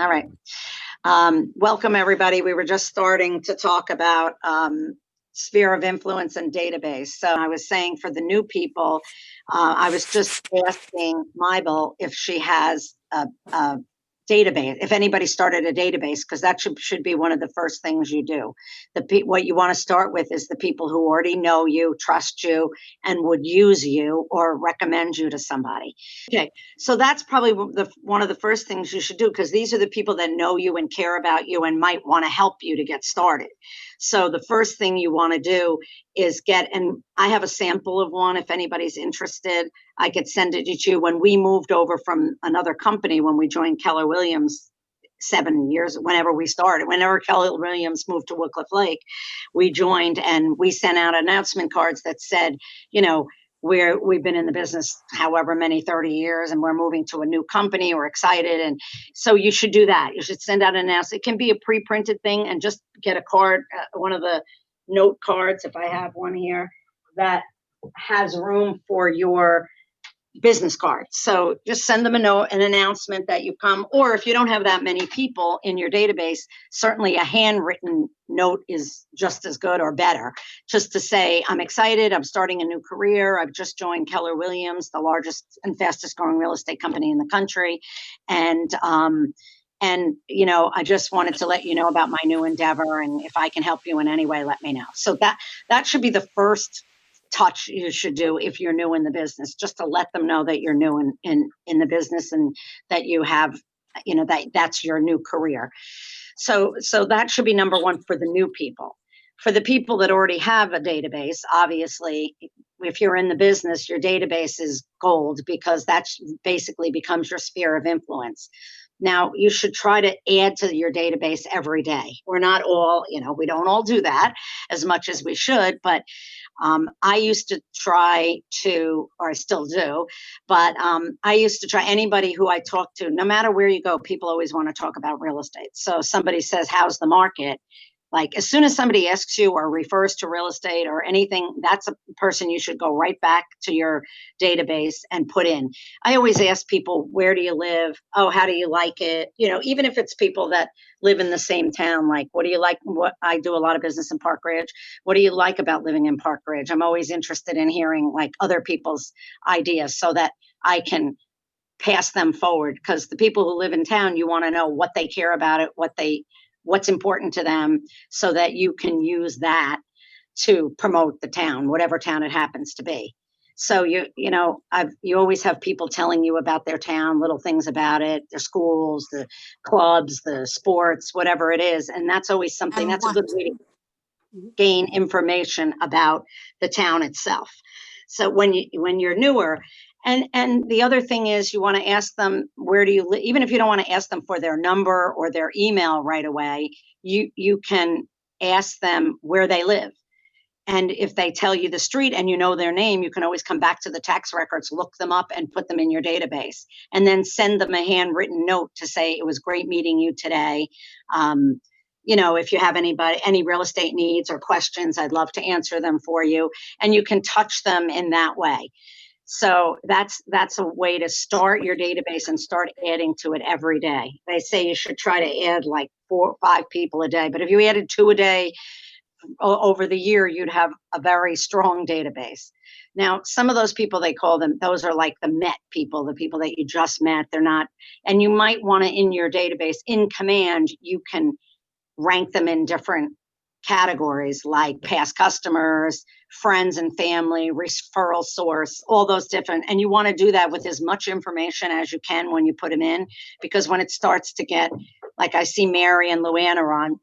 All right. Welcome, everybody. We were just starting to talk about sphere of influence and database. So I was saying for the new people, I was just asking Mybel if she has a database, if anybody started a database, because that should be one of the first things you do. What you want to start with is the people who already know you, trust you, and would use you or recommend you to somebody. Okay, so that's probably one of the first things you should do, because these are the people that know you and care about you and might want to help you to get started. So the first thing you want to do is and I have a sample of one. If anybody's interested, I could send it to you. When we moved over from another company, when we joined Keller Williams 7 years, whenever Keller Williams moved to Woodcliff Lake, we joined and we sent out announcement cards that said, we've been in the business however many 30 years and we're moving to a new company. We're excited. And so you should do that. You should send out an announcement. It can be a pre-printed thing and just get a card, one of the note cards, if I have one here, that has room for your business cards. So just send them a note, an announcement that you come, or if you don't have that many people in your database, certainly a handwritten note is just as good or better, just to say, I'm excited, I'm starting a new career, I've just joined Keller Williams, the largest and fastest growing real estate company in the country. And I just wanted to let you know about my new endeavor. And if I can help you in any way, let me know. So that should be the first touch you should do if you're new in the business, just to let them know that you're new in the business and that you have, that's your new career. So that should be number one for the new people. For the people that already have a database, obviously, if you're in the business, your database is gold, because that basically becomes your sphere of influence. Now, you should try to add to your database every day. We're not all, we don't all do that as much as we should, but I used to try to, or I still do, but I used to try anybody who I talk to, no matter where you go, people always want to talk about real estate. So somebody says, how's the market? Like, as soon as somebody asks you or refers to real estate or anything, that's a person you should go right back to your database and put in. I always ask people, where do you live? Oh, how do you like it? Even if it's people that live in the same town, like, what do you like? What I do a lot of business in Park Ridge. What do you like about living in Park Ridge? I'm always interested in hearing like other people's ideas so that I can pass them forward, because the people who live in town, you want to know what they care about it, what's important to them, so that you can use that to promote the town, whatever town it happens to be. So you always have people telling you about their town, little things about it, their schools, the clubs, the sports, whatever it is. And that's always something, that's a good way to gain information about the town itself. So when you're newer, and the other thing is, you want to ask them, where do you live? Even if you don't want to ask them for their number or their email right away, you can ask them where they live. And if they tell you the street and you know their name, you can always come back to the tax records, look them up and put them in your database, and then send them a handwritten note to say, it was great meeting you today. If you have any real estate needs or questions, I'd love to answer them for you. And you can touch them in that way. So that's a way to start your database and start adding to it every day. They say you should try to add like 4 or 5 people a day, but if you added 2 a day over the year, you'd have a very strong database. Now, some of those people, those are like the met people, the people that you just met. They're not, and you might want to, in your database, in command, you can rank them in different categories, like past customers, friends and family, referral source, all those different. And you want to do that with as much information as you can when you put them in, because when it starts to get, like I see Mary and Luann are on,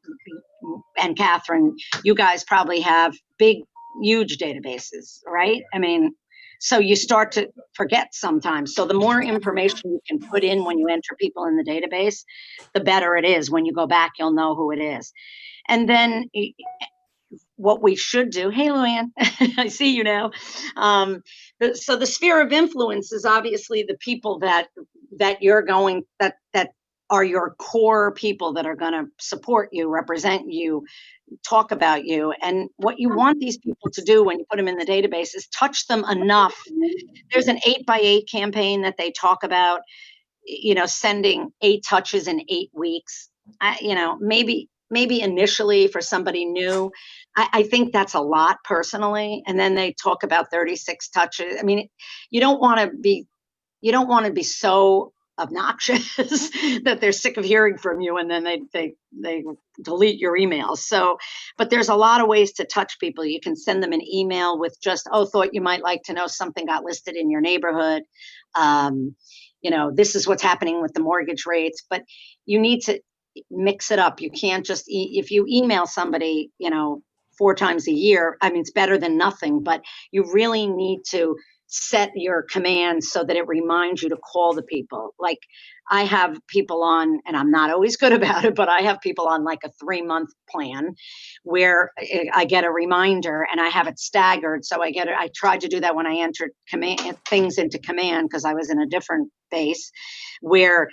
and Catherine, you guys probably have big, huge databases, right? I mean, so you start to forget sometimes. So the more information you can put in when you enter people in the database, the better it is. When you go back, you'll know who it is. And then what we should do, hey, Luann, I see you now. So the sphere of influence is obviously the people that are your core people that are going to support you, represent you, talk about you. And what you want these people to do when you put them in the database is touch them enough. There's an 8x8 campaign that they talk about. sending 8 touches in 8 weeks, maybe initially for somebody new, I think that's a lot personally. And then they talk about 36 touches. I mean, you don't want to be you don't want to be so obnoxious that they're sick of hearing from you, and then they delete your emails. So, but there's a lot of ways to touch people. You can send them an email with just, oh, thought you might like to know something got listed in your neighborhood. um, this is what's happening with the mortgage rates. But you need to mix it up. You can't just if you email somebody 4 times a year, I mean, it's better than nothing, but you really need to set your commands so that it reminds you to call the people. Like, I have people on, and I'm not always good about it, but I have people on like a 3-month plan where I get a reminder, and I have it staggered. So I tried to do that when I entered command things into command, because I was in a different base where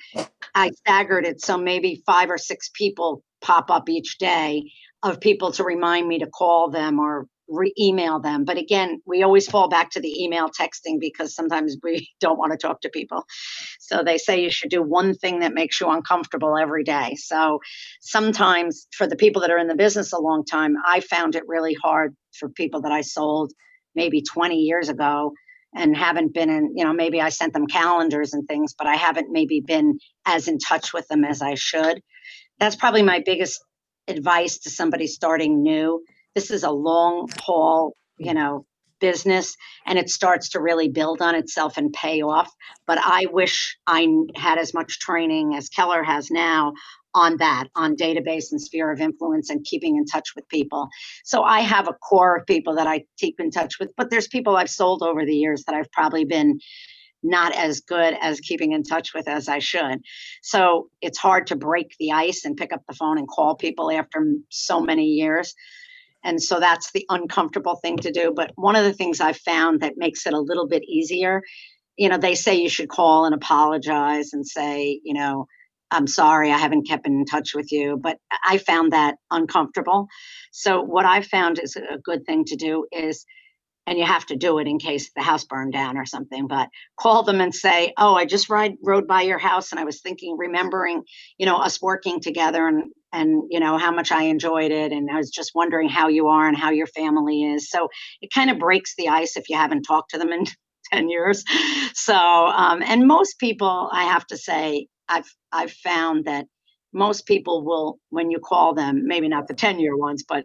I staggered it. So maybe 5 or 6 people pop up each day of people to remind me to call them or email them. But again, we always fall back to the email texting because sometimes we don't want to talk to people. So they say you should do one thing that makes you uncomfortable every day. So sometimes for the people that are in the business a long time, I found it really hard for people that I sold maybe 20 years ago and haven't been in, maybe I sent them calendars and things, but I haven't maybe been as in touch with them as I should. That's probably my biggest advice to somebody starting new. This is a long haul, business, and it starts to really build on itself and pay off. But I wish I had as much training as Keller has now on that, on database and sphere of influence and keeping in touch with people. So I have a core of people that I keep in touch with, but there's people I've sold over the years that I've probably been not as good as keeping in touch with as I should. So it's hard to break the ice and pick up the phone and call people after so many years. And so that's the uncomfortable thing to do. But one of the things I've found that makes it a little bit easier, they say you should call and apologize and say, I'm sorry, I haven't kept in touch with you. But I found that uncomfortable. So what I found is a good thing to do is, and you have to do it in case the house burned down or something, but call them and say, oh, I just rode by your house, and I was remembering, us working together, and how much I enjoyed it. And I was just wondering how you are and how your family is. So it kind of breaks the ice if you haven't talked to them in 10 years. So, and most people, I have to say, I've found that most people will, when you call them, maybe not the 10-year ones, but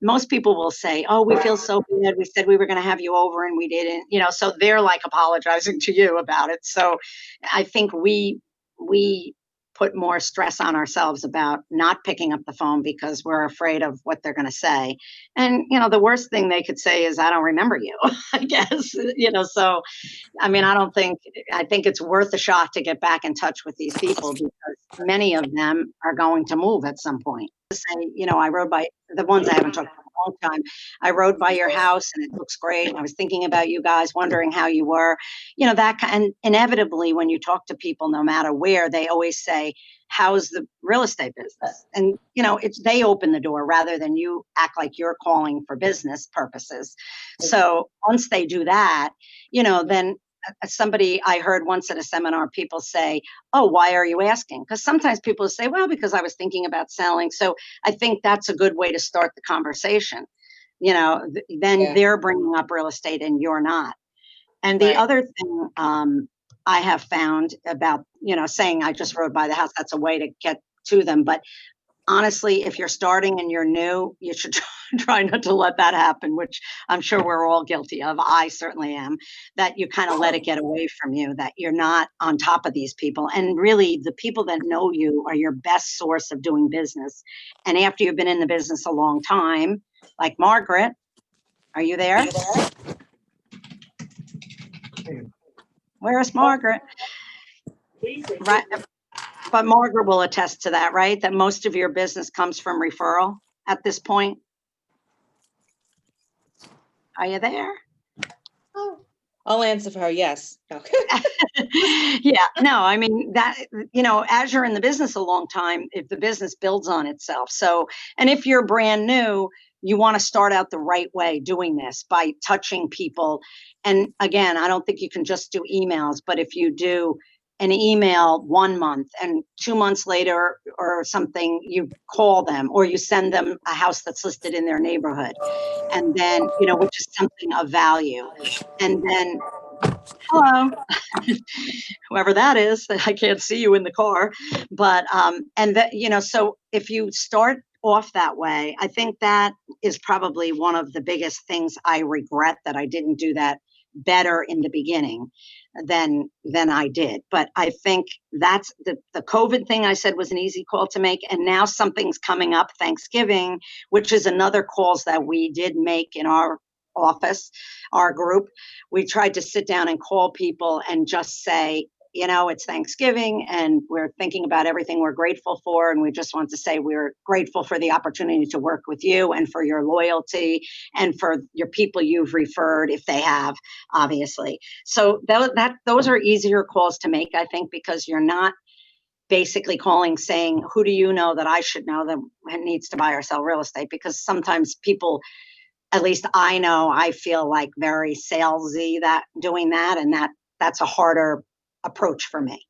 most people will say, oh, we feel so bad. We said we were going to have you over and we didn't, so they're like apologizing to you about it. So I think we put more stress on ourselves about not picking up the phone because we're afraid of what they're going to say. And, the worst thing they could say is, I don't remember you, I guess, so I mean, I think it's worth a shot to get back in touch with these people because many of them are going to move at some point. Say, I rode by the ones I haven't talked to in a long time. I rode by your house and it looks great. And I was thinking about you guys, wondering how you were, and inevitably when you talk to people, no matter where, they always say, how's the real estate business? And, they open the door rather than you act like you're calling for business purposes. So once they do that, then somebody I heard once at a seminar, people say, oh, why are you asking? Because sometimes people say, well, because I was thinking about selling. So I think that's a good way to start the conversation. Then they're bringing up real estate and you're not. And the other thing I have found about, saying I just rode by the house, that's a way to get to them. But honestly, if you're starting and you're new, you should try not to let that happen, which I'm sure we're all guilty of. I certainly am, that you kind of let it get away from you, that you're not on top of these people. And really, the people that know you are your best source of doing business. And after you've been in the business a long time, like Margaret, are you there? Where's Margaret? Right. But Margaret will attest to that, right? That most of your business comes from referral at this point. Are you there? I'll answer for her. Yes. Okay. Yeah, no, I mean that, as you're in the business a long time, if the business builds on itself. So, and if you're brand new, you want to start out the right way doing this by touching people. And again, I don't think you can just do emails, but if you do an email 1 month, and 2 months later or something, you call them or you send them a house that's listed in their neighborhood. And then, which is something of value. And then, hello, whoever that is, I can't see you in the car, but, and that, so if you start off that way, I think that is probably one of the biggest things I regret, that I didn't do that better in the beginning than I did. But I think that's the COVID thing I said was an easy call to make. And now something's coming up, Thanksgiving, which is another calls that we did make in our office, our group. We tried to sit down and call people and just say, it's Thanksgiving and we're thinking about everything we're grateful for. And we just want to say we're grateful for the opportunity to work with you and for your loyalty and for your people you've referred, if they have, obviously. So those are easier calls to make, I think, because you're not basically calling saying, who do you know that I should know that needs to buy or sell real estate? Because sometimes people, at least I know, I feel like very salesy that doing that, and that's a harder approach for me.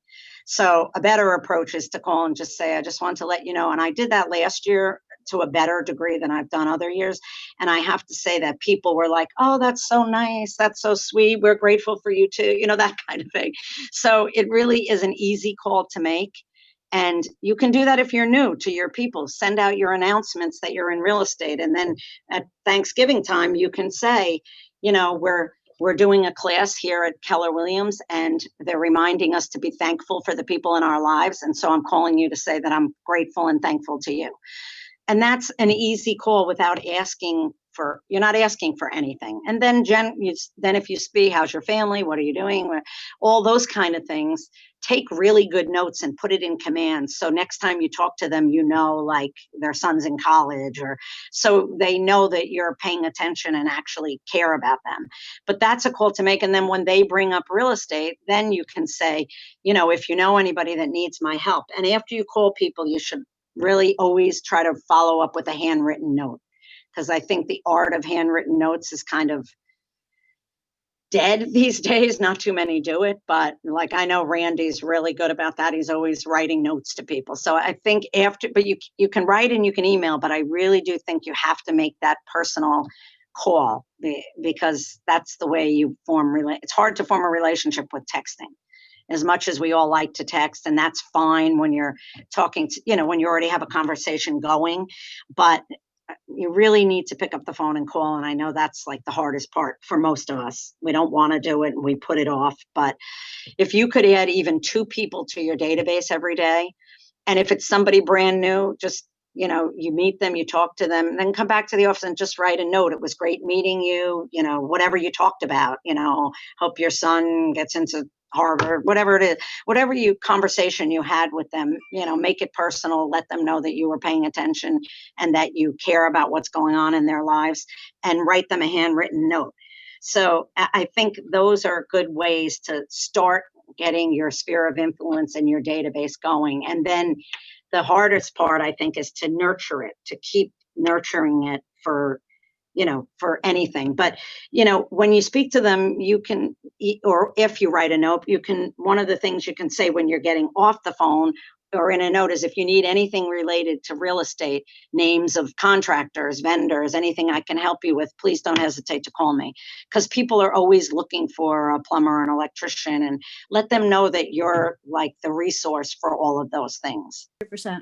So a better approach is to call and just say, I just want to let you know. And I did that last year to a better degree than I've done other years. And I have to say that people were like, oh, that's so nice. That's so sweet. We're grateful for you too. That kind of thing. So it really is an easy call to make. And you can do that if you're new to your people. Send out your announcements that you're in real estate. And then at Thanksgiving time, you can say, we're doing a class here at Keller Williams, and they're reminding us to be thankful for the people in our lives. And so I'm calling you to say that I'm grateful and thankful to you. And that's an easy call without you're not asking for anything. And then then if you speak, how's your family? What are you doing? All those kind of things. Take really good notes and put it in commands. So next time you talk to them, like their son's in college, or so they know that you're paying attention and actually care about them. But that's a call to make. And then when they bring up real estate, then you can say, if you know anybody that needs my help. And after you call people, you should really always try to follow up with a handwritten note, because I think the art of handwritten notes is kind of dead these days. Not too many do it, but like I know Randy's really good about that. He's always writing notes to people. So I think but you can write and you can email, but I really do think you have to make that personal call, because that's the way you it's hard to form a relationship with texting, as much as we all like to text, and that's fine when you're talking to, when you already have a conversation going, but you really need to pick up the phone and call. And I know that's like the hardest part for most of us. We don't want to do it and we put it off. But if you could add even 2 people to your database every day, and if it's somebody brand new, just, you meet them, you talk to them, and then come back to the office and just write a note. It was great meeting you, whatever you talked about, hope your son gets into Harvard, whatever it is, whatever conversation you had with them, make it personal, let them know that you were paying attention and that you care about what's going on in their lives, and write them a handwritten note. So I think those are good ways to start getting your sphere of influence and your database going. And then the hardest part, I think, is to nurture it, to keep nurturing it for anything. But, when you speak to them, you can, or if you write a note, one of the things you can say when you're getting off the phone or in a note is, if you need anything related to real estate, names of contractors, vendors, anything I can help you with, please don't hesitate to call me, because people are always looking for a plumber, an electrician, and let them know that you're like the resource for all of those things. 100%.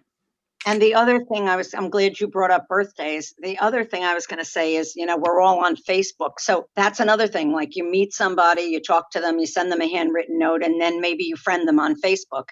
And the other thing I'm glad you brought up birthdays. The other thing I was going to say is, we're all on Facebook. So that's another thing. Like, you meet somebody, you talk to them, you send them a handwritten note, and then maybe you friend them on Facebook.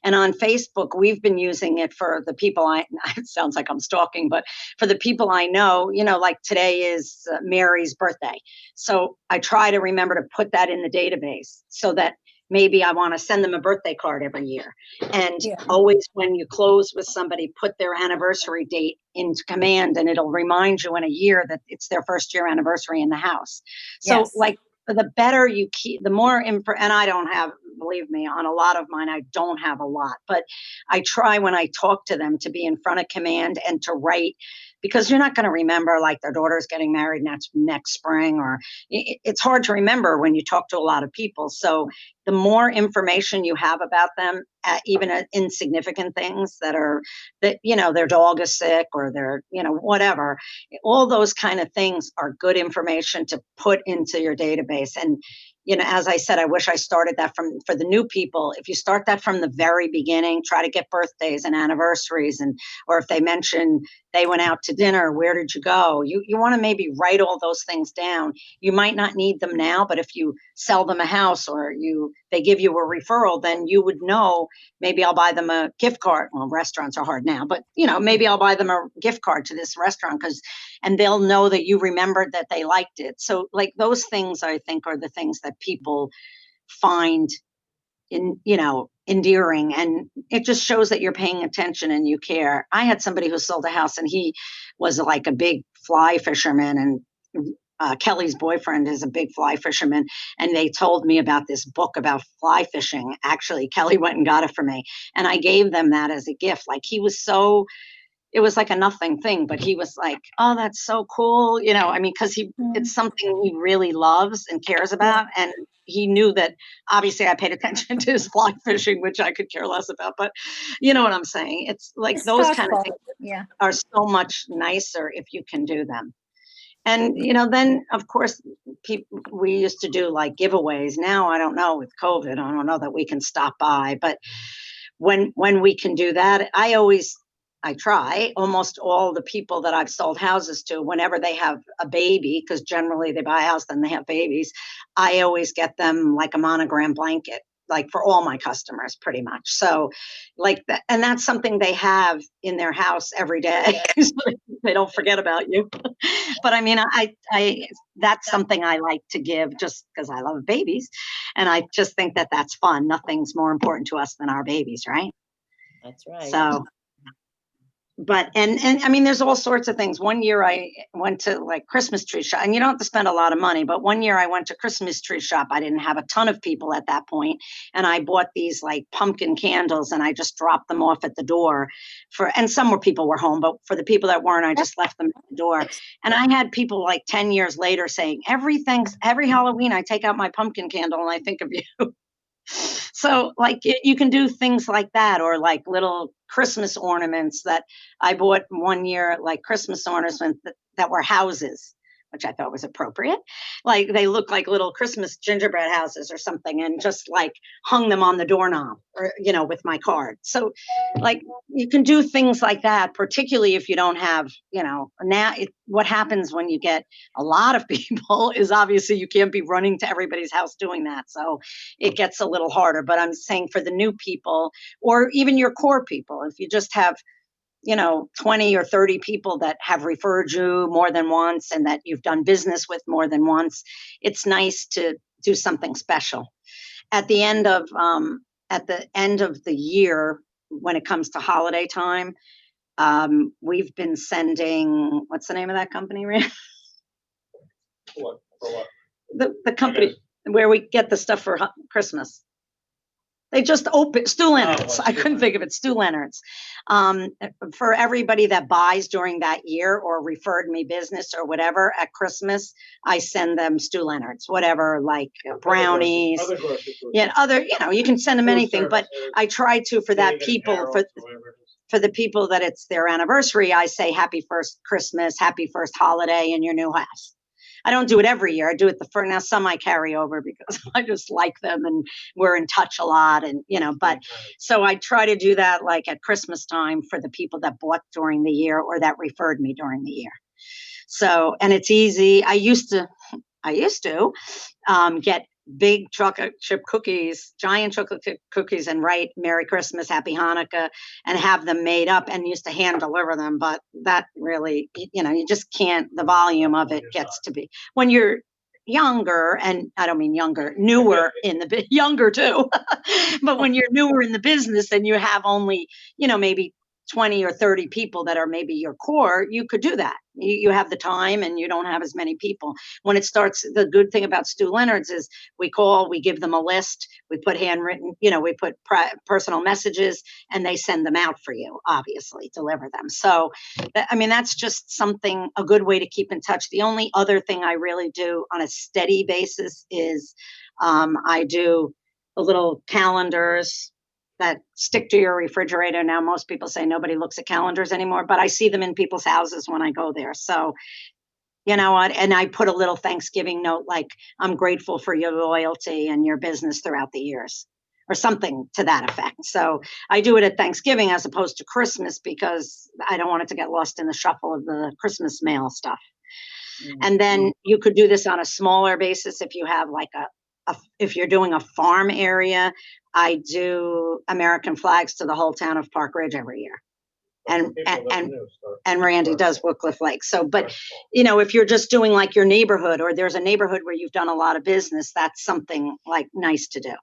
And on Facebook, we've been using it for the people it sounds like I'm stalking, but for the people I know, like today is Mary's birthday. So I try to remember to put that in the database so that maybe I want to send them a birthday card every year. And always when you close with somebody, put their anniversary date into command, and it'll remind you in a year that it's their first year anniversary in the house. So like, the better you keep, the more info, and I don't have believe me, on a lot of mine, I don't have a lot, but I try when I talk to them to be in front of command and to write, because you're not going to remember like their daughter's getting married next spring, or it's hard to remember when you talk to a lot of people. So the more information you have about them, even insignificant things that, their dog is sick or their, whatever, all those kind of things are good information to put into your database. And, as I said, I wish I started that for the new people. If you start that from the very beginning, try to get birthdays and anniversaries, or if they mention they went out to dinner, where did you go? You want to maybe write all those things down. You might not need them now, but if you sell them a house or they give you a referral, then you would know, maybe I'll buy them a gift card. Well, restaurants are hard now, but maybe I'll buy them a gift card to this restaurant, and they'll know that you remembered that they liked it. So like those things, I think, are the things that people find endearing, and it just shows that you're paying attention and you care. I had somebody who sold a house, and he was like a big fly fisherman, and Kelly's boyfriend is a big fly fisherman, and they told me about this book about fly fishing. Actually, Kelly went and got it for me, and I gave them that as a gift. Like it was like a nothing thing, but he was like, "Oh, that's so cool." Because it's something he really loves and cares about. And he knew that obviously I paid attention to his fly fishing, which I could care less about, but you know what I'm saying? It's like It's those kind of thoughtful. things Yeah. are so much nicer if you can do them. And, then of course, we used to do like giveaways. Now, I don't know, with COVID, I don't know that we can stop by, but when we can do that, I try almost all the people that I've sold houses to, whenever they have a baby, because generally they buy a house, then they have babies, I always get them like a monogram blanket, like for all my customers, pretty much. So like that, and that's something they have in their house every day. So they don't forget about you. But I that's something I like to give, just because I love babies. And I just think that that's fun. Nothing's more important to us than our babies, right? That's right. So, but there's all sorts of things. One year I went to like Christmas tree shop, and you don't have to spend a lot of money, but one year I went to Christmas tree shop. I didn't have a ton of people at that point, and I bought these like pumpkin candles, and I just dropped them off at the door and some more people were home, but for the people that weren't, I just left them at the door. And I had people like 10 years later saying, every Halloween I take out my pumpkin candle and I think of you. So like you can do things like that, or like little Christmas ornaments that I bought one year, like Christmas ornaments that were houses, which I thought was appropriate. Like they look like little Christmas gingerbread houses or something, and just like hung them on the doorknob, or, with my card. So like you can do things like that, particularly if you don't have, now what happens when you get a lot of people is obviously you can't be running to everybody's house doing that. So it gets a little harder, but I'm saying for the new people, or even your core people, if you just have 20 or 30 people that have referred you more than once and that you've done business with more than once, it's nice to do something special. At the end of the year, when it comes to holiday time, we've been sending, what's the name of that company, Rand? For what? The company where we get the stuff for Christmas. They just opened Stew Leonard's. I couldn't think of it. Stew Leonard's. For everybody that buys during that year or referred me business or whatever at Christmas, I send them Stew Leonard's, whatever, like brownies. You can send them anything, but I try to, for that people, for the people that it's their anniversary, I say happy first Christmas, happy first holiday in your new house. I don't do it every year. I do it now some I carry over because I just like them and we're in touch a lot, and but so I try to do that like at Christmas time for the people that bought during the year or that referred me during the year. So, and it's easy. I used to get big chocolate chip cookies, giant chocolate chip cookies, and write Merry Christmas, Happy Hanukkah, and have them made up, and used to hand deliver them. But that really, you just can't, the volume of it gets to be, when you're younger, and I don't mean younger, newer younger too, but when you're newer in the business and you have only, maybe 20 or 30 people that are maybe your core, you could do that. You have the time and you don't have as many people. When it starts, the good thing about Stu Leonard's is we call, we give them a list, we put handwritten, we put personal messages, and they send them out for you, obviously, deliver them. So, that's just something, a good way to keep in touch. The only other thing I really do on a steady basis is I do the little calendars that stick to your refrigerator. Now, most people say nobody looks at calendars anymore, but I see them in people's houses when I go there. So, you know what? And I put a little Thanksgiving note like, I'm grateful for your loyalty and your business throughout the years, or something to that effect. So I do it at Thanksgiving as opposed to Christmas because I don't want it to get lost in the shuffle of the Christmas mail stuff. And then you could do this on a smaller basis if you have like if you're doing a farm area. I do American flags to the whole town of Park Ridge every year. And Randy does Wycliffe Lake. So, but if you're just doing like your neighborhood, or there's a neighborhood where you've done a lot of business, that's something like nice to do.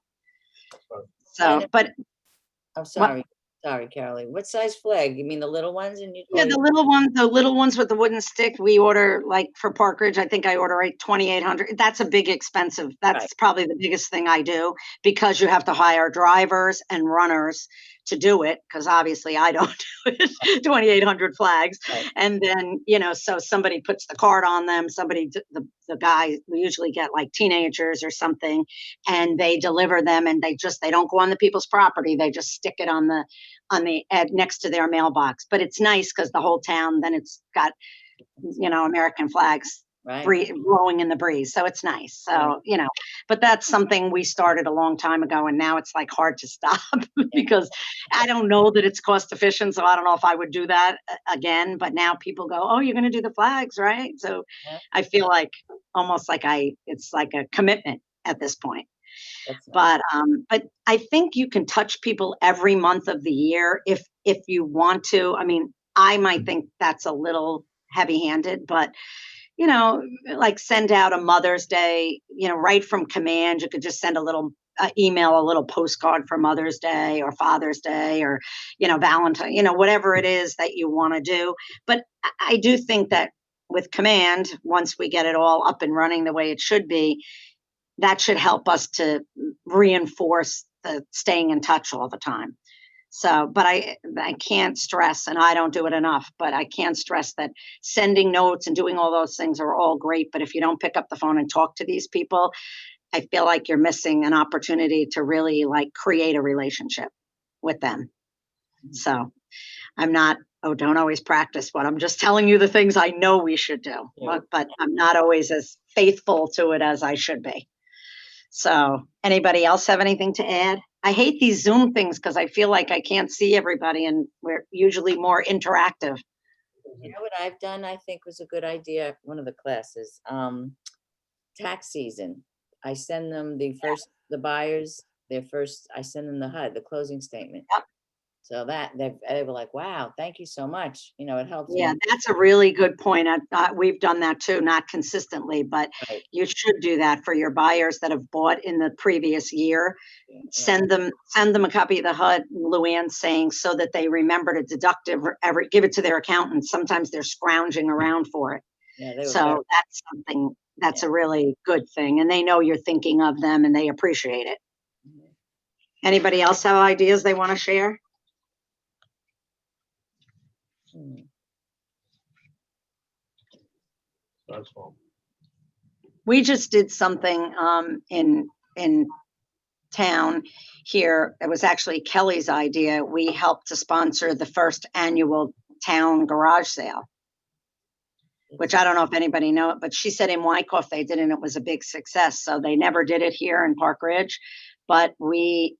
So, but I'm sorry. Sorry, Carolee. What size flag? You mean the little ones? And yeah, the little ones with the wooden stick, we order like for Park Ridge. I think I order 2,800. That's a big expensive. That's Right. probably the biggest thing I do, because you have to hire drivers and runners to do it. Because obviously I don't do it. 2,800 flags, Right. and then so somebody puts the card on them. Somebody, the guy, we usually get like teenagers or something, and they deliver them, and they don't go on the people's property. They just stick it on the next to their mailbox. But it's nice because the whole town, then it's got American flags Right. blowing in the breeze, so it's nice. So but that's something we started a long time ago, and now it's like hard to stop because I don't know that it's cost efficient, so I don't know if I would do that again. But now people go, oh, you're going to do the flags, right? So I feel like almost like it's like a commitment at this point. That's nice. But I think you can touch people every month of the year if you want to. I might think that's a little heavy-handed, but like send out a Mother's Day, right from command. You could just send a little email, a little postcard for Mother's Day or Father's Day, or Valentine, whatever it is that you want to do. But I do think that with command, once we get it all up and running the way it should be, that should help us to reinforce the staying in touch all the time. So, but I can't stress, and I don't do it enough, but I can't stress that sending notes and doing all those things are all great. But if you don't pick up the phone and talk to these people, I feel like you're missing an opportunity to really like create a relationship with them. So I'm not, don't always practice what I'm just telling you the things I know we should do, but I'm not always as faithful to it as I should be. So anybody else have anything to add? I hate these Zoom things because I feel like I can't see everybody, and we're usually more interactive. You know what I've done, I think was a good idea, one of the classes, tax season. I send them the buyers, I send them the HUD, the closing statement. Yep. So that they were like, wow, thank you so much. It helps Yeah, me. that's a really good point. We've done that too, not consistently, but Right. you should do that for your buyers that have bought in the previous year. Yeah, Send them a copy of the HUD, Luann saying, so that they remember to deduct give it to their accountant. Sometimes they're scrounging around for it. Yeah, they were So that's something that's a really good thing. And they know you're thinking of them and they appreciate it. Mhm. Anybody else have ideas they want to share? Hmm. That's all. We just did something in town here. It was actually Kelly's idea. We helped to sponsor the first annual town garage sale, which I don't know if anybody know it, but she said in Wyckoff they did, and it was a big success. So they never did it here in Park Ridge, but we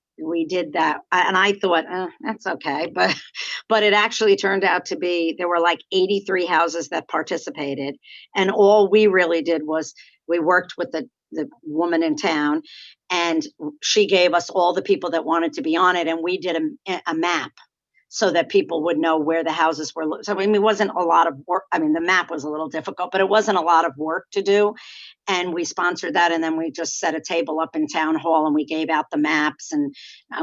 did that, and I thought, that's okay, but it actually turned out to be, there were like 83 houses that participated, and all we really did was we worked with the woman in town, and she gave us all the people that wanted to be on it, and we did a map. so that people would know where the houses were. So, I mean, it wasn't a lot of work. I mean, the map was a little difficult, but it wasn't a lot of work to do. And we sponsored that. And then we just set a table up in town hall and we gave out the maps, and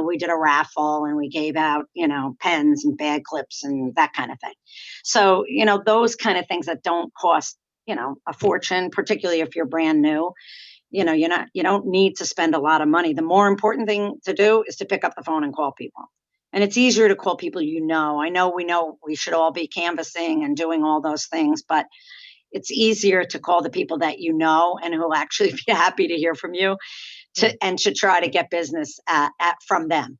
we did a raffle, and we gave out, pens and bag clips and that kind of thing. So, those kind of things that don't cost, a fortune, particularly if you're brand new. You don't need to spend a lot of money. The more important thing to do is to pick up the phone and call people. And it's easier to call people. I know we should all be canvassing and doing all those things, but it's easier to call the people that you know and who will actually be happy to hear from you and to try to get business from them.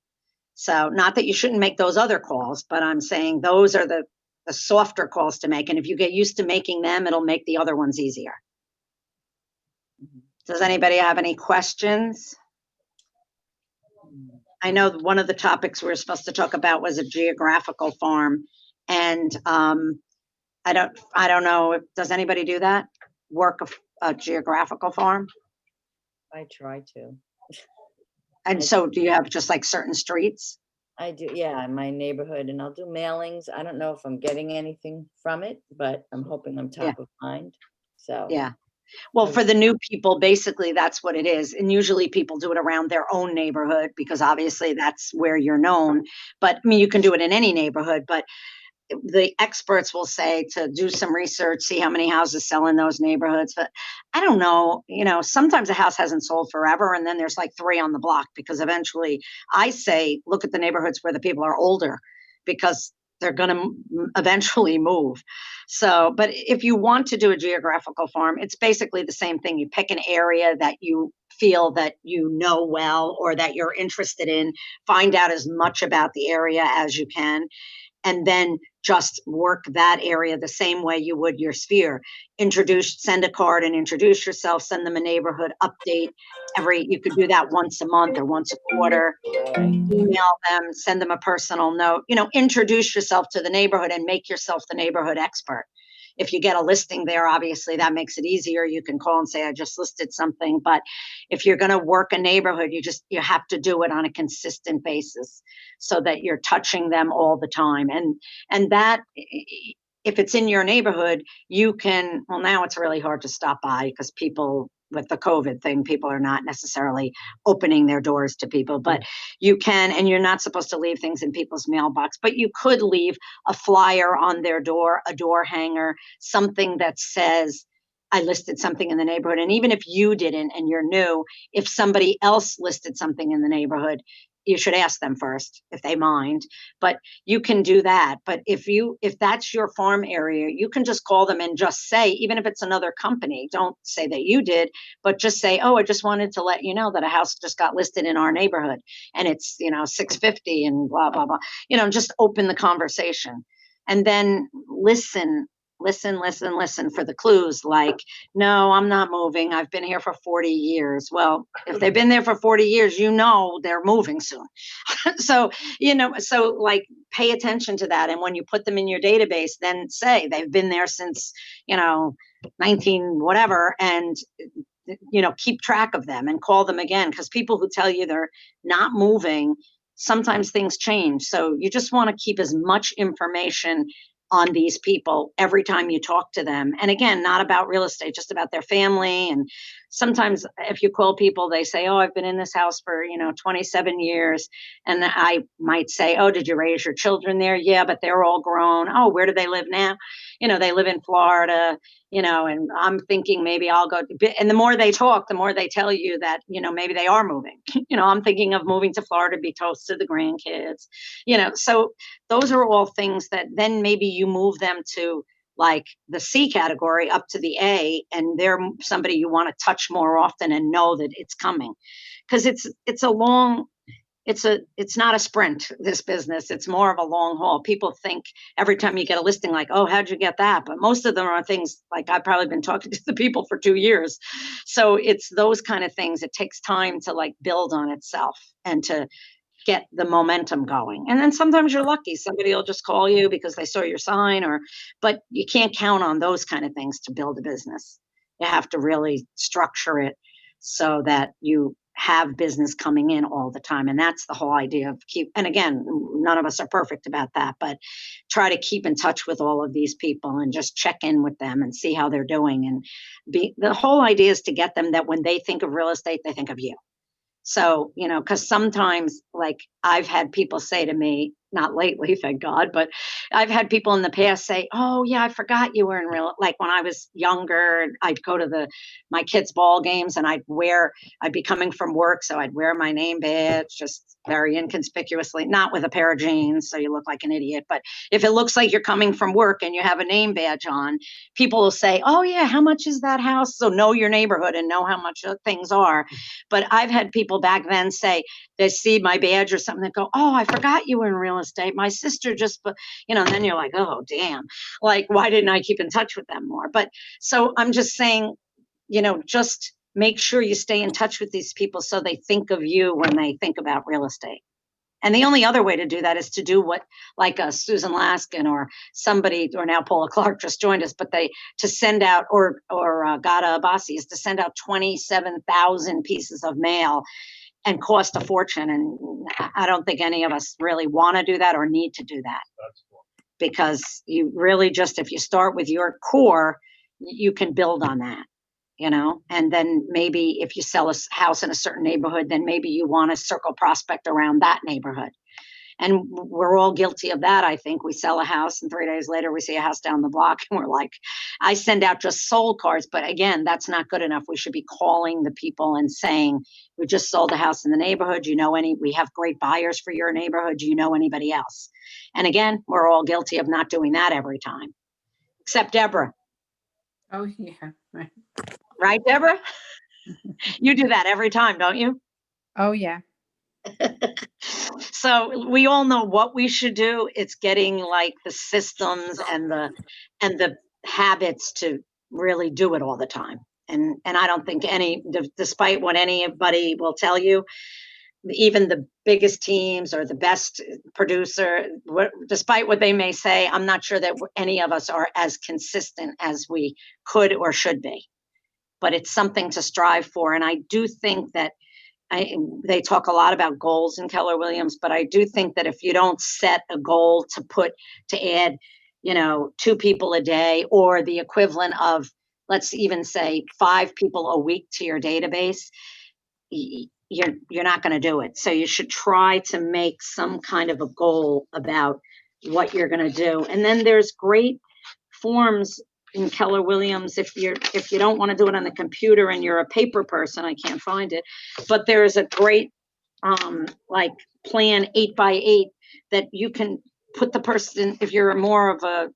So not that you shouldn't make those other calls, but I'm saying those are the softer calls to make. And if you get used to making them, it'll make the other ones easier. Does anybody have any questions? I know one of the topics we were supposed to talk about was a geographical farm, and I don't know. Does anybody do that? Work a geographical farm? I try to. And so do you have just like certain streets? I do, yeah, in my neighborhood, and I'll do mailings. I don't know if I'm getting anything from it, but I'm hoping I'm top of mind. So Yeah. Well, for the new people, basically that's what it is. And usually people do it around their own neighborhood because obviously that's where you're known. But I mean, you can do it in any neighborhood, but the experts will say to do some research, see how many houses sell in those neighborhoods. But I don't know, sometimes a house hasn't sold forever and then there's like 3 on the block, because eventually I say, look at the neighborhoods where the people are older, because they're going to eventually move. So, but if you want to do a geographical farm, it's basically the same thing. You pick an area that you feel that you know well or that you're interested in, find out as much about the area as you can, and then just work that area the same way you would your sphere. Send a card and introduce yourself, send them a neighborhood update. You could do that once a month or once a quarter. Email them, send them a personal note, introduce yourself to the neighborhood and make yourself the neighborhood expert. If you get a listing there, obviously that makes it easier. You can call and say, I just listed something. But if you're going to work a neighborhood, you have to do it on a consistent basis so that you're touching them all the time. And that, if it's in your neighborhood, well, now it's really hard to stop by because with the COVID thing, people are not necessarily opening their doors to people, but you can, and you're not supposed to leave things in people's mailbox, but you could leave a flyer on their door, a door hanger, something that says, I listed something in the neighborhood. And even if you didn't and you're new, if somebody else listed something in the neighborhood, you should ask them first if they mind, but you can do that. But if that's your farm area, you can just call them and just say, even if it's another company, don't say that you did, but just say, oh, I just wanted to let you know that a house just got listed in our neighborhood and it's, 650 and blah, blah, blah, just open the conversation and then listen for the clues, like, no, I'm not moving. I've been here for 40 years. Well, if they've been there for 40 years, they're moving soon. So, like pay attention to that. And when you put them in your database, then say they've been there since, 19 whatever, and keep track of them and call them again, because people who tell you they're not moving, sometimes things change. So you just want to keep as much information on these people every time you talk to them. And again, not about real estate, just about their family. And sometimes if you call people, they say, oh, I've been in this house for, 27 years. And I might say, oh, did you raise your children there? Yeah, but they're all grown. Oh, where do they live now? They live in Florida, and I'm thinking maybe I'll go. And the more they talk, the more they tell you that, maybe they are moving. I'm thinking of moving to Florida to be close to the grandkids, so those are all things that then maybe you move them to like the C category up to the A, and they're somebody you want to touch more often and know that it's coming, because it's not a sprint, this business. It's more of a long haul. People think every time you get a listing, like, oh, how'd you get that? But most of them are things like, I've probably been talking to the people for 2 years. So it's those kind of things. It takes time to like build on itself and to get the momentum going. And then sometimes you're lucky. Somebody will just call you because they saw your sign, but you can't count on those kind of things to build a business. You have to really structure it so that you have business coming in all the time. And that's the whole idea of and again, none of us are perfect about that, but try to keep in touch with all of these people and just check in with them and see how they're doing. And the whole idea is to get them that when they think of real estate, they think of you. So, because sometimes, like, I've had people say to me, not lately, thank God, but I've had people in the past say, "Oh, yeah, I forgot you were in real." Like when I was younger, I'd go to my kids' ball games, and I'd be coming from work, so I'd wear my name badge, just very inconspicuously, not with a pair of jeans, so you look like an idiot. But if it looks like you're coming from work and you have a name badge on, people will say, "Oh, yeah, how much is that house?" So know your neighborhood and know how much things are. But I've had people back then say, they see my badge or something, that go, "Oh, I forgot you were in real estate. My sister just," and then you're like, "Oh, damn. Like, why didn't I keep in touch with them more?" But so I'm just saying, just make sure you stay in touch with these people so they think of you when they think about real estate. And the only other way to do that is to do what, like Susan Laskin or somebody, or now Paula Clark just joined us, but to send out, or Gada Abbasi, is to send out 27,000 pieces of mail and cost a fortune. And I don't think any of us really want to do that or need to do that, That's cool. because you really just, if you start with your core, you can build on that, and then maybe if you sell a house in a certain neighborhood, then maybe you want to circle prospect around that neighborhood. And we're all guilty of that. I think we sell a house and 3 days later we see a house down the block and we're like, I send out just sold cards, but again, that's not good enough. We should be calling the people and saying, "We just sold a house in the neighborhood. We have great buyers for your neighborhood. Do you know anybody else?" And again, we're all guilty of not doing that every time, except Deborah. Oh, yeah. Right. Right, Deborah? You do that every time, don't you? Oh, yeah. So we all know what we should do. It's getting like the systems and the habits to really do it all the time. And I don't think despite what anybody will tell you, even the biggest teams or the best producer, despite what they may say, I'm not sure that any of us are as consistent as we could or should be. But it's something to strive for. And I do think that they talk a lot about goals in Keller Williams, but I do think that if you don't set a goal to add, 2 people a day, or the equivalent of, let's even say 5 people a week to your database, you're not going to do it. So you should try to make some kind of a goal about what you're going to do. And then there's great forms in Keller Williams if you don't want to do it on the computer and you're a paper person. I can't find it, but there is a great like plan 8x8 that you can put the person, if you're more of a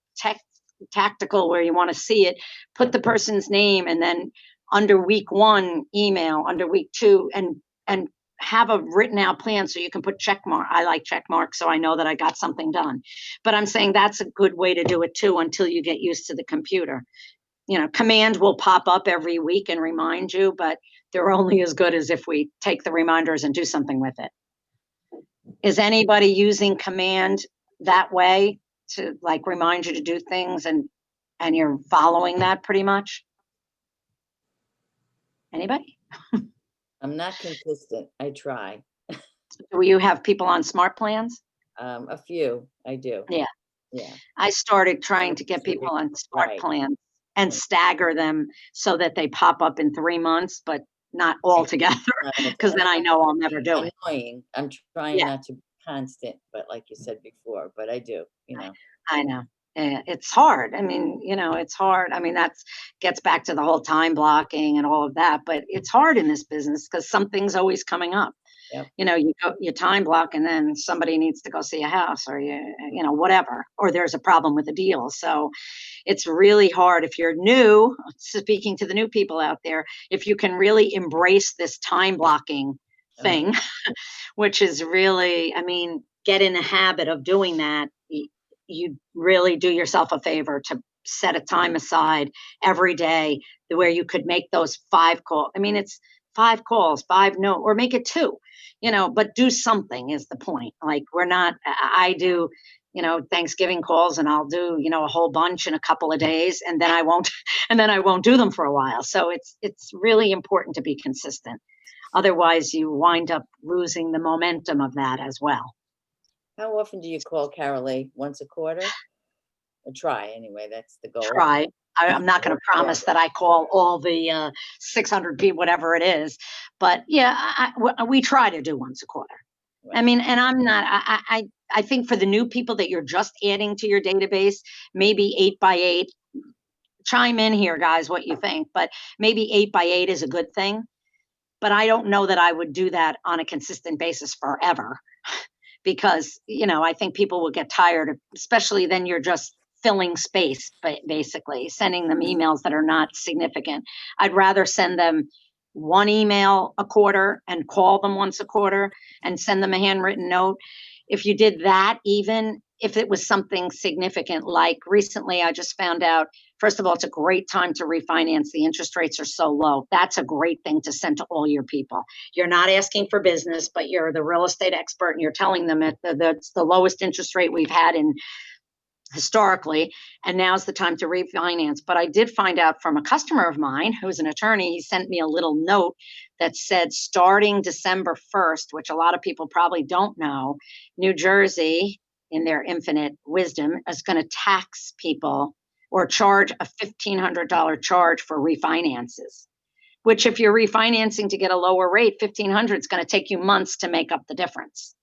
tactical where you want to see it, put the person's name, and then under week 1 email, under week 2, and have a written out plan so you can put check mark. I like check marks, so I know that I got something done. But I'm saying that's a good way to do it too, until you get used to the computer. Command will pop up every week and remind you, but they're only as good as if we take the reminders and do something with it. Is anybody using command that way to like remind you to do things, and you're following that pretty much? Anybody? I'm not consistent. I try. Do you have people on smart plans? A few, I do. Yeah. Yeah. I started trying to get people on smart Right. plans and Right. stagger them so that they pop up in 3 months, but not all together, because then I know I'll never do it. Annoying. I'm trying Yeah. not to be constant, but like you said before, but I do, I know. It's hard. I mean, it's hard. I mean, that gets back to the whole time blocking and all of that, but it's hard in this business because something's always coming up. Yep. You time block, and then somebody needs to go see a house, or whatever, or there's a problem with a deal. So it's really hard if you're new, speaking to the new people out there, if you can really embrace this time blocking thing, which is really, I mean, get in the habit of doing that. You really do yourself a favor to set a time aside every day where you could make those 5 calls. I mean, it's 5 calls, 5 no, or make it 2, but do something is the point. Like I do, Thanksgiving calls, and I'll do, a whole bunch in a couple of days, and then I won't, and then I won't do them for a while. So it's really important to be consistent. Otherwise, you wind up losing the momentum of that as well. How often do you call Carolee? Once a quarter? Or try anyway, that's the goal. Try. I'm not going to promise that I call all the 600 people, whatever it is, but yeah, we try to do once a quarter. I Right. mean, and I'm not, I think for the new people that you're just adding to your database, maybe 8x8, chime in here, guys, what you think, but maybe 8x8 is a good thing. But I don't know that I would do that on a consistent basis forever because, I think people will get tired of, especially then you're just filling space, but basically sending them emails that are not significant. I'd rather send them one email a quarter and call them once a quarter and send them a handwritten note. If you did that, even if it was something significant, like recently I just found out, first of all, it's a great time to refinance. The interest rates are so low. That's a great thing to send to all your people. You're not asking for business, but you're the real estate expert and you're telling them that's the lowest interest rate we've had in historically, and now's the time to refinance. But I did find out from a customer of mine who's an attorney, he sent me a little note that said starting December 1st, which a lot of people probably don't know, New Jersey, in their infinite wisdom, is going to tax people or charge a $1,500 charge for refinances. Which, if you're refinancing to get a lower rate, $1,500 is going to take you months to make up the difference.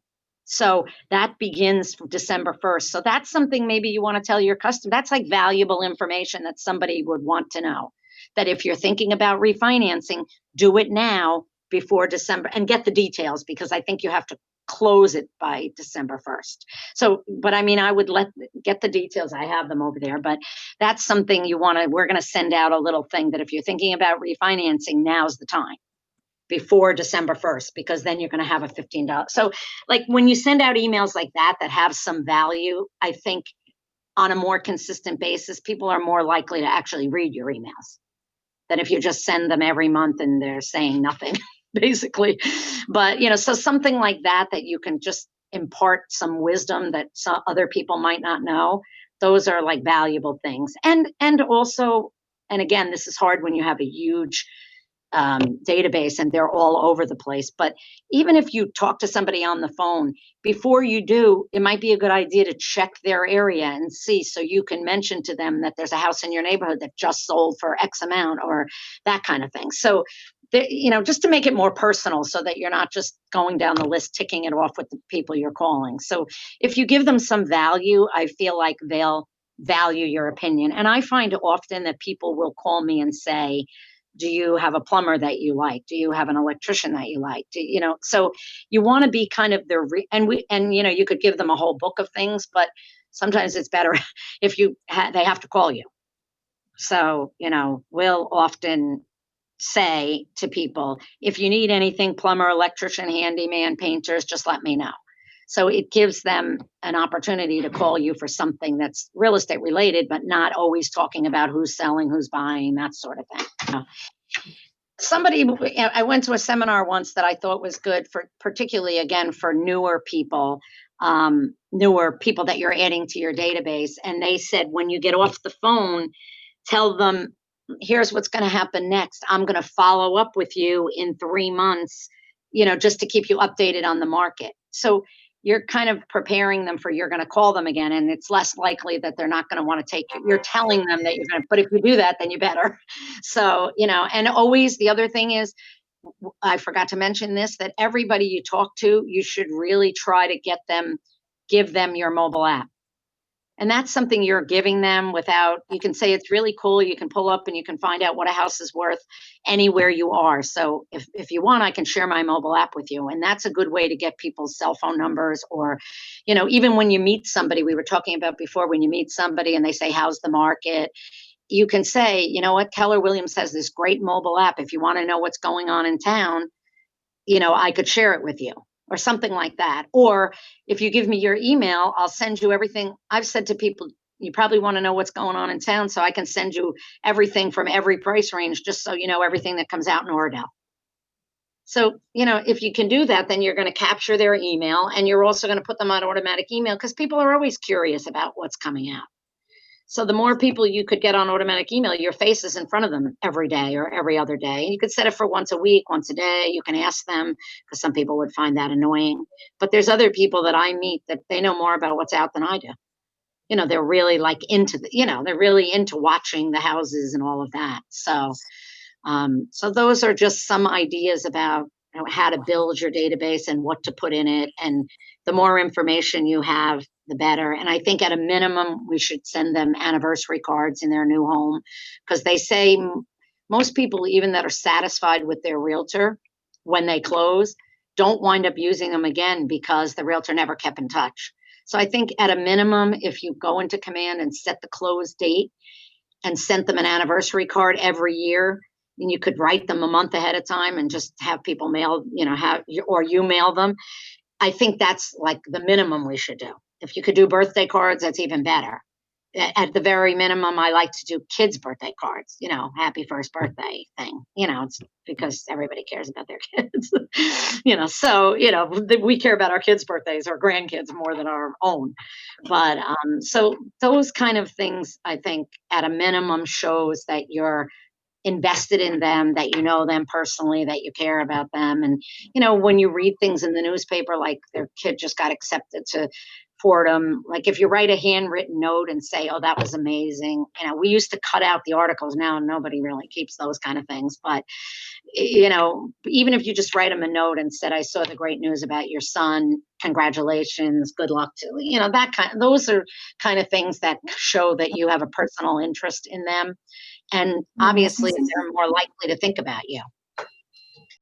So that begins December 1st. So that's something maybe you want to tell your customer. That's like valuable information that somebody would want to know. That if you're thinking about refinancing, do it now before December and get the details, because I think you have to close it by December 1st. So, but I mean, I would get the details. I have them over there, but that's something we're going to send out a little thing that if you're thinking about refinancing, now's the time before December 1st, because then you're going to have a $15. So like when you send out emails like that have some value, I think on a more consistent basis, people are more likely to actually read your emails than if you just send them every month and they're saying nothing, basically. But, so something like that you can just impart some wisdom that some other people might not know. Those are like valuable things. And also, and again, this is hard when you have a huge database and they're all over the place. But even if you talk to somebody on the phone, before you do, it might be a good idea to check their area and see, so you can mention to them that there's a house in your neighborhood that just sold for X amount or that kind of thing. So, just to make it more personal so that you're not just going down the list, ticking it off with the people you're calling. So if you give them some value, I feel like they'll value your opinion. And I find often that people will call me and say, do you have a plumber that you like? Do you have an electrician that you like? So you want to be kind of you could give them a whole book of things, but sometimes it's better if they have to call you. So, we'll often say to people, if you need anything, plumber, electrician, handyman, painters, just let me know. So it gives them an opportunity to call you for something that's real estate related, but not always talking about who's selling, who's buying, that sort of thing. I went to a seminar once that I thought was good for, particularly again, for newer people that you're adding to your database. And they said, when you get off the phone, tell them, here's what's going to happen next. I'm going to follow up with you in 3 months, just to keep you updated on the market. So you're kind of preparing them for, you're going to call them again, and it's less likely that they're not going to want to take you. You're telling them that you're going to, but if you do that, then you better. So, and always the other thing is, I forgot to mention this, that everybody you talk to, you should really try to give them your mobile app. And that's something you're giving them you can say it's really cool. You can pull up and you can find out what a house is worth anywhere you are. So if you want, I can share my mobile app with you. And that's a good way to get people's cell phone numbers, or, even when you meet somebody, we were talking about before, when you meet somebody and they say, how's the market? You can say, you know what, Keller Williams has this great mobile app. If you want to know what's going on in town, I could share it with you, or something like that. Or if you give me your email, I'll send you everything. I've said to people, you probably want to know what's going on in town, so I can send you everything from every price range, just so you know everything that comes out in Oradell. So, if you can do that, then you're going to capture their email, and you're also going to put them on automatic email, because people are always curious about what's coming out. So the more people you could get on automatic email, your face is in front of them every day or every other day. You could set it for once a week, once a day. You can ask them, because some people would find that annoying. But there's other people that I meet that they know more about what's out than I do. They're really like they're really into watching the houses and all of that. So those are just some ideas about how to build your database and what to put in it. And the more information you have, the better. And I think at a minimum, we should send them anniversary cards in their new home, because they say most people, even that are satisfied with their realtor when they close, don't wind up using them again because the realtor never kept in touch. So I think at a minimum, if you go into command and set the close date and sent them an anniversary card every year, and you could write them a month ahead of time and just have people mail, or you mail them. I think that's like the minimum we should do. If you could do birthday cards, that's even better. At the very minimum, I like to do kids' birthday cards, happy first birthday thing. It's because everybody cares about their kids. We care about our kids' birthdays, our grandkids more than our own. But so those kind of things, I think, at a minimum, shows that you're invested in them, that you know them personally, that you care about them. And when you read things in the newspaper, like their kid just got accepted to Fordham, like if you write a handwritten note and say, oh, that was amazing. We used to cut out the articles. Now nobody really keeps those kind of things. But even if you just write them a note and said, I saw the great news about your son, congratulations, good luck to those are kind of things that show that you have a personal interest in them. And obviously, they're more likely to think about you.